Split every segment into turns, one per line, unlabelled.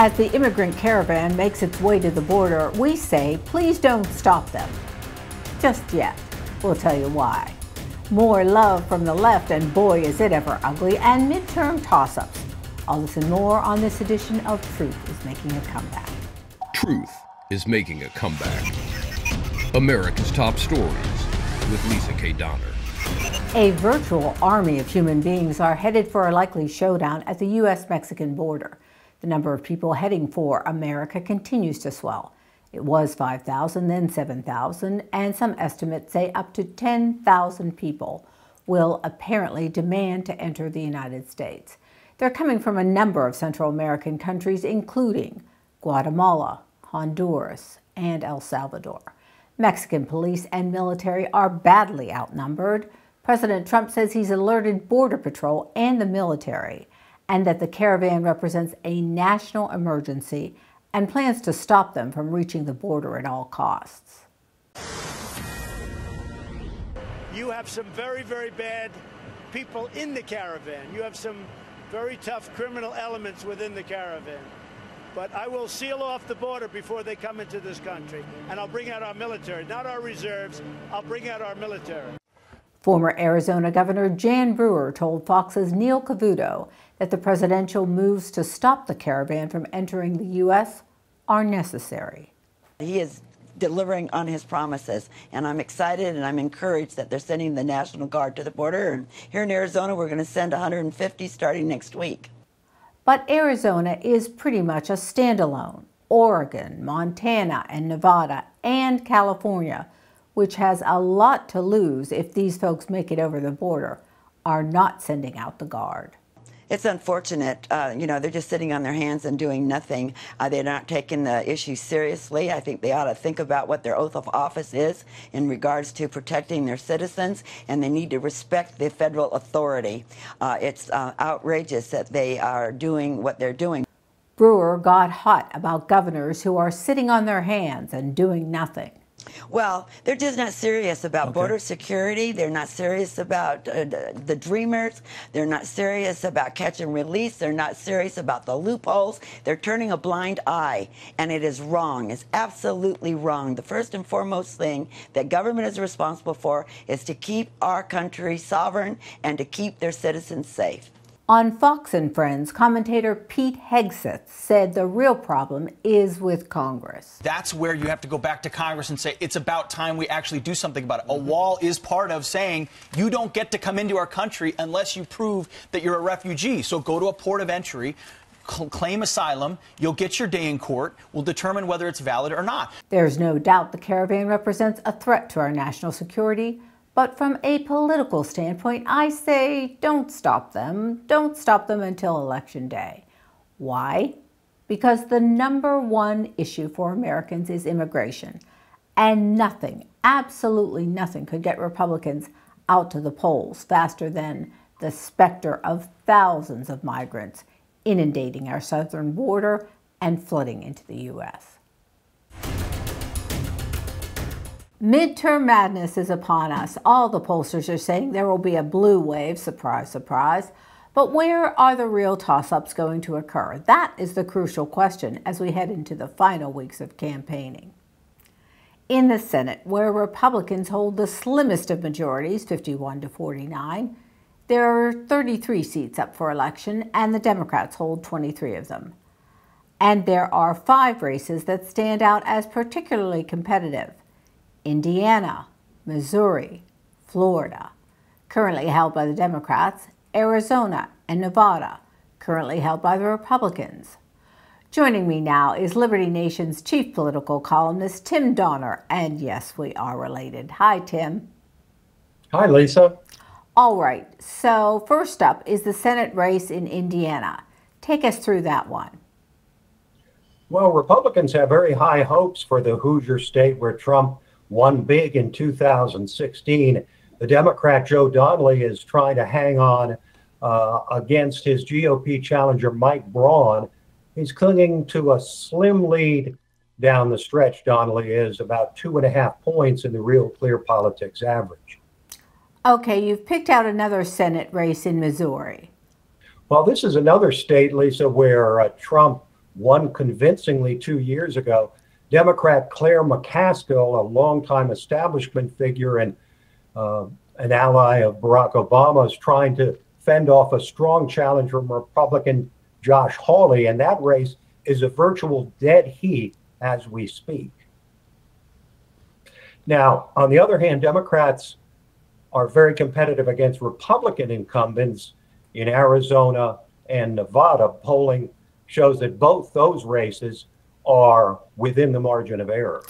As the immigrant caravan makes its way to the border, we say, please don't stop them. Just yet. We'll tell you why. More love from the left, and boy is it ever ugly, and midterm toss-ups. All this and more on this edition of Truth is Making a Comeback.
Truth is making a comeback. America's Top Stories with Lisa K. Donner.
A virtual army of human beings are headed for a likely showdown at the U.S.-Mexican border. The number of people heading for America continues to swell. It was 5,000, then 7,000, and some estimates say up to 10,000 people will apparently demand to enter the United States. They're coming from a number of Central American countries, including Guatemala, Honduras, and El Salvador. Mexican police and military are badly outnumbered. President Trump says he's alerted Border Patrol and the military, and that the caravan represents a national emergency and plans to stop them from reaching the border at all costs.
You have some very, very bad people in the caravan. You have some very tough criminal elements within the caravan. But I will seal off the border before they come into this country. And I'll bring out our military, not our reserves. I'll bring out our military.
Former Arizona Governor Jan Brewer told Fox's Neil Cavuto that the presidential moves to stop the caravan from entering the U.S. are necessary.
He is delivering on his promises, and I'm excited and I'm encouraged that they're sending the National Guard to the border. And here in Arizona, we're going to send 150 starting next week.
But Arizona is pretty much a standalone. Oregon, Montana, and Nevada, and California, which has a lot to lose if these folks make it over the border, are not sending out the Guard.
It's unfortunate. They're just sitting on their hands and doing nothing. They're not taking the issue seriously. I think they ought to think about what their oath of office is in regards to protecting their citizens, and they need to respect the federal authority. It's outrageous that they are doing what they're doing.
Brewer got hot about governors who are sitting on their hands and doing nothing.
Well, they're just not serious about border security. They're not serious about the dreamers. They're not serious about catch and release. They're not serious about the loopholes. They're turning a blind eye, and it is wrong. It's absolutely wrong. The first and foremost thing that government is responsible for is to keep our country sovereign and to keep their citizens safe.
On Fox and Friends, commentator Pete Hegseth said the real problem is with Congress.
That's where you have to go back to Congress and say it's about time we actually do something about it. A wall is part of saying you don't get to come into our country unless you prove that you're a refugee. So go to a port of entry, claim asylum, you'll get your day in court, we'll determine whether it's valid or not. There's no doubt the caravan represents a threat to our national security. But from a political standpoint, I say don't stop them. Don't stop them until Election Day. Why? Because the #1 issue for Americans is immigration. And nothing, absolutely nothing, could get Republicans out to the polls faster than the specter of thousands of migrants inundating our southern border and flooding into the U.S. Midterm madness is upon us. All the pollsters are saying there will be a blue wave, surprise, surprise. But where are the real toss-ups going to occur? That is the crucial question as we head into the final weeks of campaigning. In the Senate, where Republicans hold the slimmest of majorities, 51 to 49, there are 33 seats up for election, and the Democrats hold 23 of them. And there are 5 races that stand out as particularly competitive. Indiana, Missouri, Florida, currently held by the Democrats, Arizona, and Nevada, currently held by the Republicans. Joining me now is Liberty Nation's chief political columnist, Tim Donner, and yes, we are related. Hi, Tim.
Hi, Lisa.
All right, so first up is the Senate race in Indiana. Take us through that one.
Well, Republicans have very high hopes for the Hoosier state where Trump won big in 2016. The Democrat Joe Donnelly is trying to hang on against his GOP challenger Mike Braun. He's clinging to a slim lead down the stretch. Donnelly is about 2.5 points in the Real Clear Politics average.
Okay, you've picked out another Senate race in Missouri.
Well, this is another state, Lisa, where Trump won convincingly 2 years ago. Democrat Claire McCaskill, a longtime establishment figure and an ally of Barack Obama, is trying to fend off a strong challenge from Republican Josh Hawley, and that race is a virtual dead heat as we speak. Now, on the other hand, Democrats are very competitive against Republican incumbents in Arizona and Nevada. Polling shows that both those races are within the margin of error.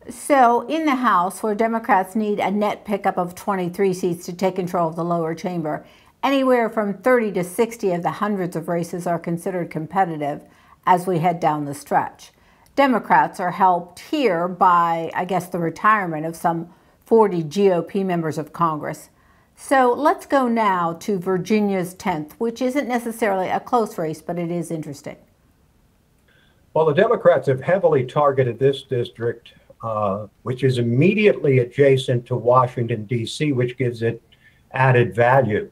So in the House, where Democrats need a net pickup of 23 seats to take control of the lower chamber, anywhere from 30 to 60 of the hundreds of races are considered competitive as we head down the stretch. Democrats are helped here by, I guess, the retirement of some 40 GOP members of Congress. So let's go now to Virginia's 10th, which isn't necessarily a close race, but it is interesting.
Well, the Democrats have heavily targeted this district, which is immediately adjacent to Washington, D.C., which gives it added value.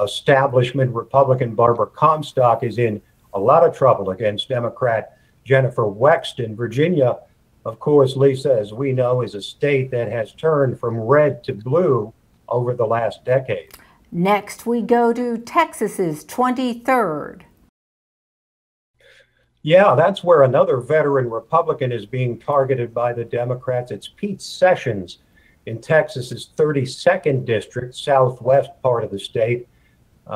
Establishment Republican Barbara Comstock is in a lot of trouble against Democrat Jennifer Wexton. Virginia, of course, Lisa, as we know, is a state that has turned from red to blue over the last decade.
Next, we go to Texas's 23rd.
Yeah, that's where another veteran Republican is being targeted by the Democrats. It's Pete Sessions in Texas's 32nd district, southwest part of the state.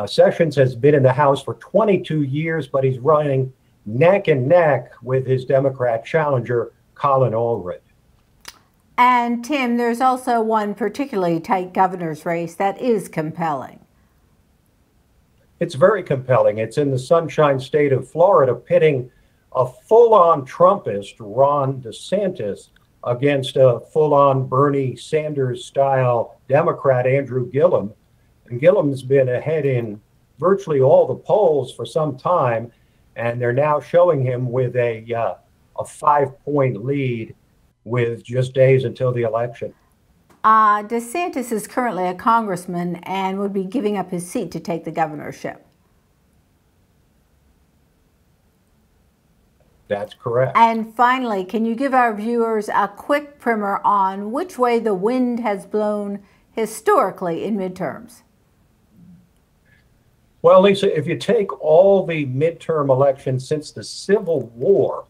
Sessions has been in the House for 22 years, but he's running neck and neck with his Democrat challenger, Colin Allred.
And Tim, there's also one particularly tight governor's race that is compelling.
It's very compelling. It's in the Sunshine State of Florida, pitting a full-on Trumpist, Ron DeSantis, against a full-on Bernie Sanders-style Democrat, Andrew Gillum. And Gillum's been ahead in virtually all the polls for some time, and they're now showing him with a 5-point lead with just days until the election.
DeSantis is currently a congressman and would be giving up his seat to take the governorship.
That's correct.
And finally, can you give our viewers a quick primer on which way the wind has blown historically in midterms?
Well, Lisa, if you take all the midterm elections since the Civil War,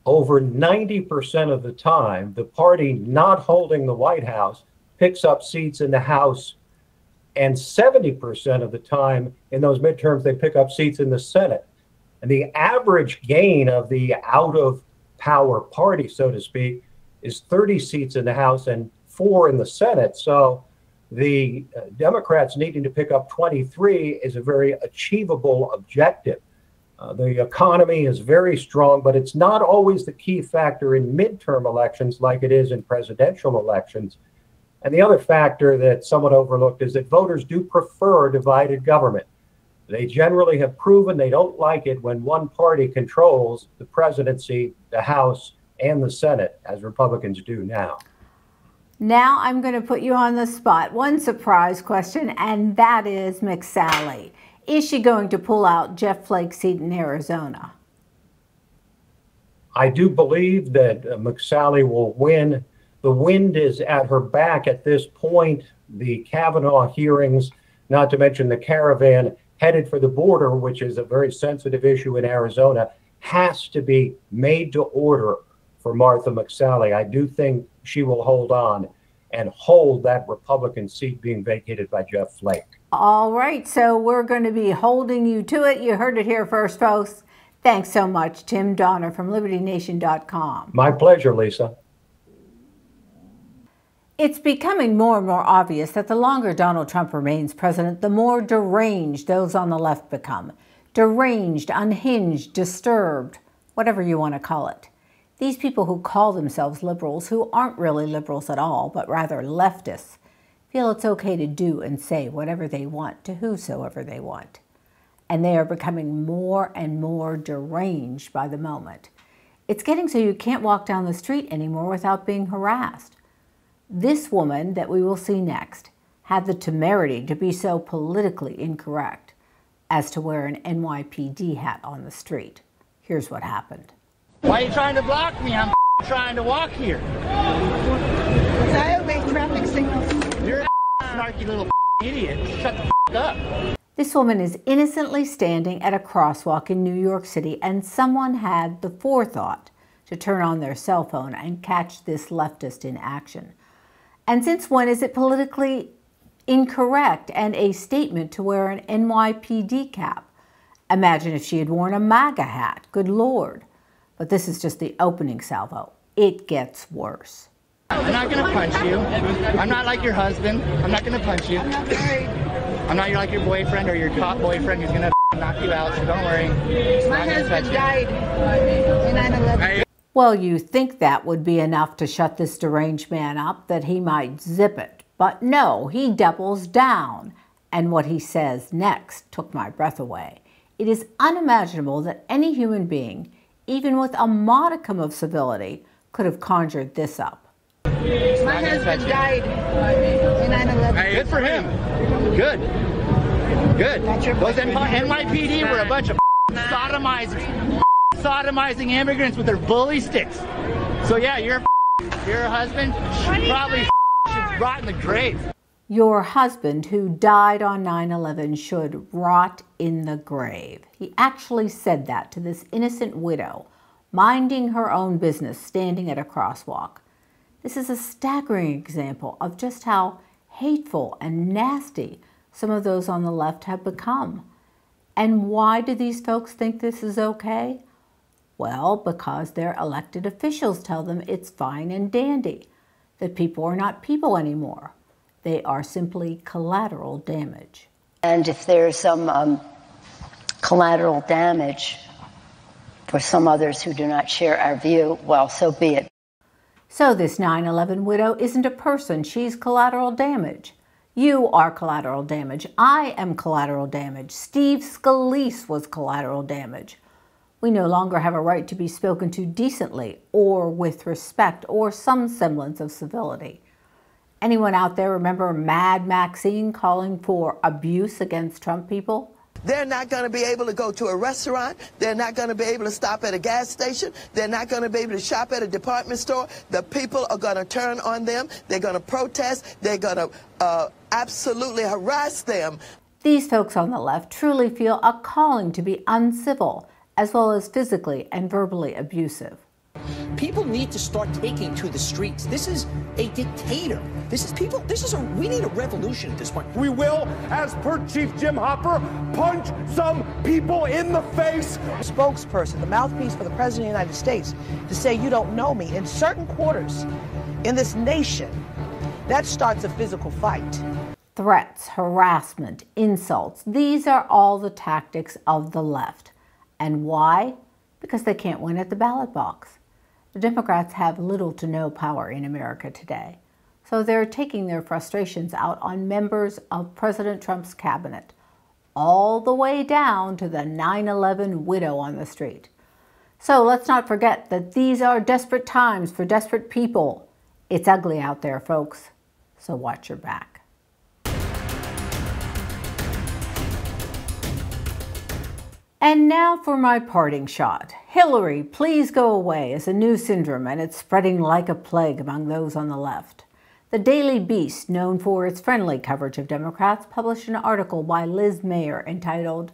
over 90% of the time, the party not holding the White House picks up seats in the House, and 70% of the time in those midterms, they pick up seats in the Senate. And the average gain of the out-of-power party, so to speak, is 30 seats in the House and 4 in the Senate. So the Democrats needing to pick up 23 is a very achievable objective. The economy is very strong, but it's not always the key factor in midterm elections like it is in presidential elections. And the other factor that's somewhat overlooked is that voters do prefer divided government. They generally have proven they don't like it when one party controls the presidency, the House, and the Senate, as Republicans do now.
Now I'm going to put you on the spot. One surprise question, and that is McSally. Is she going to pull out Jeff Flake's seat in Arizona?
I do believe that McSally will win. The wind is at her back at this point. The Kavanaugh hearings, not to mention the Caravan headed for the border, which is a very sensitive issue in Arizona, has to be made to order for Martha McSally. I do think she will hold on and hold that Republican seat being vacated by Jeff Flake.
All right, so we're going to be holding you to it. You heard it here first, folks. Thanks so much, Tim Donner from LibertyNation.com.
My pleasure, Lisa.
It's becoming more and more obvious that the longer Donald Trump remains president, the more deranged those on the left become. Deranged, unhinged, disturbed, whatever you want to call it. These people who call themselves liberals, who aren't really liberals at all, but rather leftists, feel it's okay to do and say whatever they want to whosoever they want. And they are becoming more and more deranged by the moment. It's getting so you can't walk down the street anymore without being harassed. This woman that we will see next had the temerity to be so politically incorrect as to wear an NYPD hat on the street.
Here's what happened.
Why are you trying to block me? I'm trying to walk here.
I obey traffic signals.
You're a snarky little idiot. Shut the up.
This woman is innocently standing at a crosswalk in New York City, and someone had the forethought to turn on their cell phone and catch this leftist in action. And since when is it politically incorrect and a statement to wear an NYPD cap? Imagine if she had worn a MAGA hat. Good Lord. But this is just the opening salvo. It gets worse.
I'm not going to punch you. I'm not like your husband. I'm not going to punch you.
I'm not married.
I'm not like your boyfriend or your cop boyfriend who's going to knock you out, so don't worry.
My husband died in 9/11.
Well, you think that would be enough to shut this deranged man up, that he might zip it. But no, he doubles down. And what he says next took my breath away. It is unimaginable that any human being, even with a modicum of civility, could have conjured this up.
My husband died in 9/11.
Good for him. Good. Good. Those NYPD were a bunch of sodomizing immigrants with their bully sticks. So yeah, your husband probably should rot in the grave.
Your husband, who died on 9/11, should rot in the grave. He actually said that to this innocent widow, minding her own business, standing at a crosswalk. This is a staggering example of just how hateful and nasty some of those on the left have become. And why do these folks think this is okay? Well, because their elected officials tell them it's fine and dandy, that people are not people anymore. They are simply collateral damage.
And if there's some collateral damage for some others who do not share our view, well, so be it.
So this 9/11 widow isn't a person, she's collateral damage. You are collateral damage. I am collateral damage. Steve Scalise was collateral damage. We no longer have a right to be spoken to decently or with respect or some semblance of civility. Anyone out there remember Mad Maxine calling for abuse against Trump people?
They're not going to be able to go to a restaurant. They're not going to be able to stop at a gas station. They're not going to be able to shop at a department store. The people are going to turn on them. They're going to protest. They're going to absolutely harass them.
These folks on the left truly feel a calling to be uncivil, as well as physically and verbally abusive.
People need to start taking to the streets. This is a dictator. We need a revolution at this point.
We will, as per Chief Jim Hopper, punch some people in the face.
Spokesperson, the mouthpiece for the President of the United States, to say you don't know me in certain quarters in this nation, that starts a physical fight.
Threats, harassment, insults, these are all the tactics of the left. And why? Because they can't win at the ballot box. The Democrats have little to no power in America today, so they're taking their frustrations out on members of President Trump's cabinet, all the way down to the 9/11 widow on the street. So let's not forget that these are desperate times for desperate people. It's ugly out there, folks, so watch your back. And now for my parting shot. Hillary, please go away is a new syndrome, and it's spreading like a plague among those on the left. The Daily Beast, known for its friendly coverage of Democrats, published an article by Liz Mayer entitled,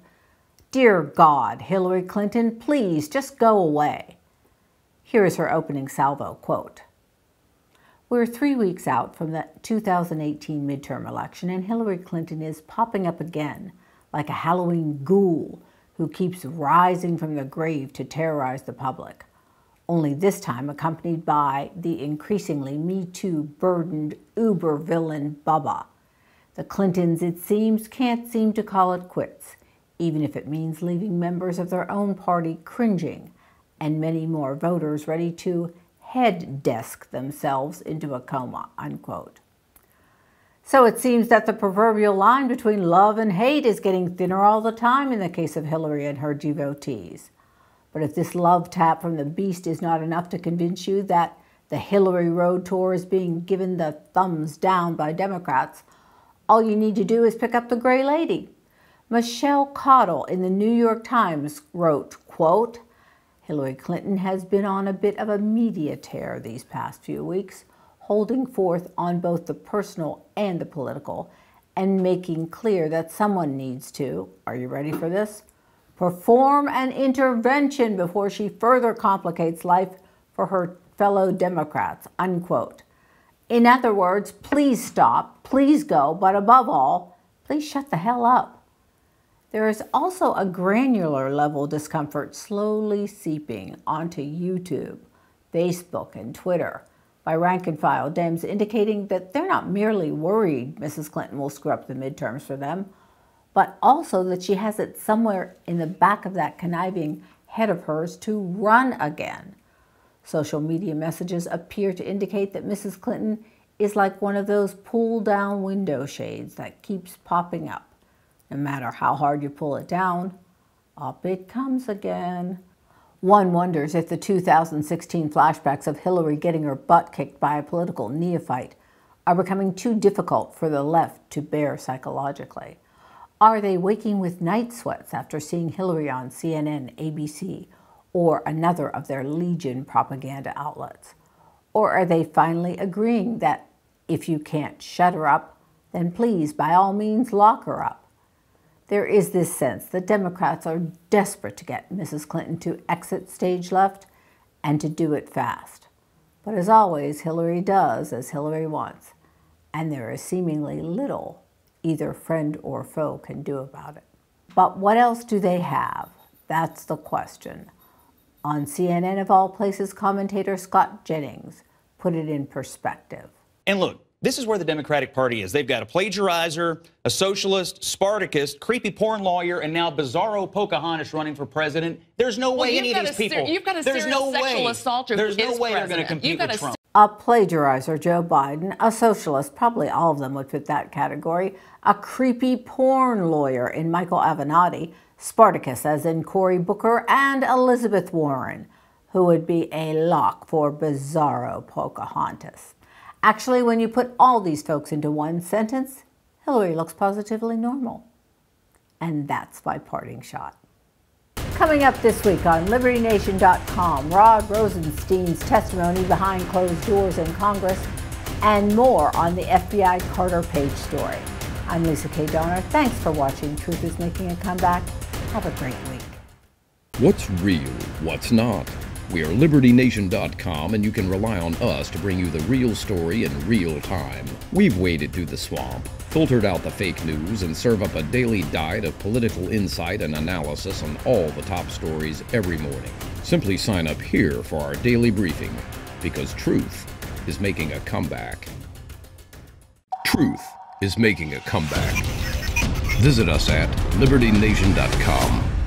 "Dear God, Hillary Clinton, please just go away." Here is her opening salvo, quote, "We're 3 weeks out from the 2018 midterm election, and Hillary Clinton is popping up again like a Halloween ghoul who keeps rising from the grave to terrorize the public, only this time accompanied by the increasingly Me Too burdened uber villain Bubba. The Clintons, it seems, can't seem to call it quits, even if it means leaving members of their own party cringing and many more voters ready to head desk themselves into a coma," unquote. So it seems that the proverbial line between love and hate is getting thinner all the time in the case of Hillary and her devotees. But if this love tap from the beast is not enough to convince you that the Hillary Road Tour is being given the thumbs down by Democrats, all you need to do is pick up the Gray Lady. Michelle Cottle in the New York Times wrote, quote, Hillary Clinton has been on a bit of a media tear these past few weeks, holding forth on both the personal and the political, and making clear that someone needs to, are you ready for this? Perform an intervention before she further complicates life for her fellow Democrats, unquote. In other words, please stop, please go, but above all, please shut the hell up. There is also a granular level discomfort slowly seeping onto YouTube, Facebook, and Twitter by rank-and-file Dems indicating that they're not merely worried Mrs. Clinton will screw up the midterms for them, but also that she has it somewhere in the back of that conniving head of hers to run again. Social media messages appear to indicate that Mrs. Clinton is like one of those pull-down window shades that keeps popping up. No matter how hard you pull it down, up it comes again. One wonders if the 2016 flashbacks of Hillary getting her butt kicked by a political neophyte are becoming too difficult for the left to bear psychologically. Are they waking with night sweats after seeing Hillary on CNN, ABC, or another of their legion propaganda outlets? Or are they finally agreeing that if you can't shut her up, then please, by all means, lock her up? There is this sense that Democrats are desperate to get Mrs. Clinton to exit stage left and to do it fast. But as always, Hillary does as Hillary wants, and there is seemingly little either friend or foe can do about it. But what else do they have? That's the question. On CNN, of all places, commentator Scott Jennings put it in perspective.
And look, this is where the Democratic Party is. They've got a plagiarizer, a socialist, Spartacist, creepy porn lawyer, and now bizarro Pocahontas running for president. There's no way any of these people.
You've got a serial sexual assaulter.
There's no way they're going to compete with Trump.
A plagiarizer, Joe Biden, a socialist, probably all of them would fit that category, a creepy porn lawyer in Michael Avenatti, Spartacus as in Cory Booker, and Elizabeth Warren, who would be a lock for bizarro Pocahontas. Actually, when you put all these folks into one sentence, Hillary looks positively normal. And that's my parting shot. Coming up this week on LibertyNation.com, Rod Rosenstein's testimony behind closed doors in Congress, and more on the FBI Carter Page story. I'm Lisa K. Donner. Thanks for watching Truth is Making a Comeback. Have a great week.
What's real? What's not? We are LibertyNation.com, and you can rely on us to bring you the real story in real time. We've waded through the swamp, filtered out the fake news, and serve up a daily diet of political insight and analysis on all the top stories every morning. Simply sign up here for our daily briefing, because truth is making a comeback. Truth is making a comeback. Visit us at LibertyNation.com.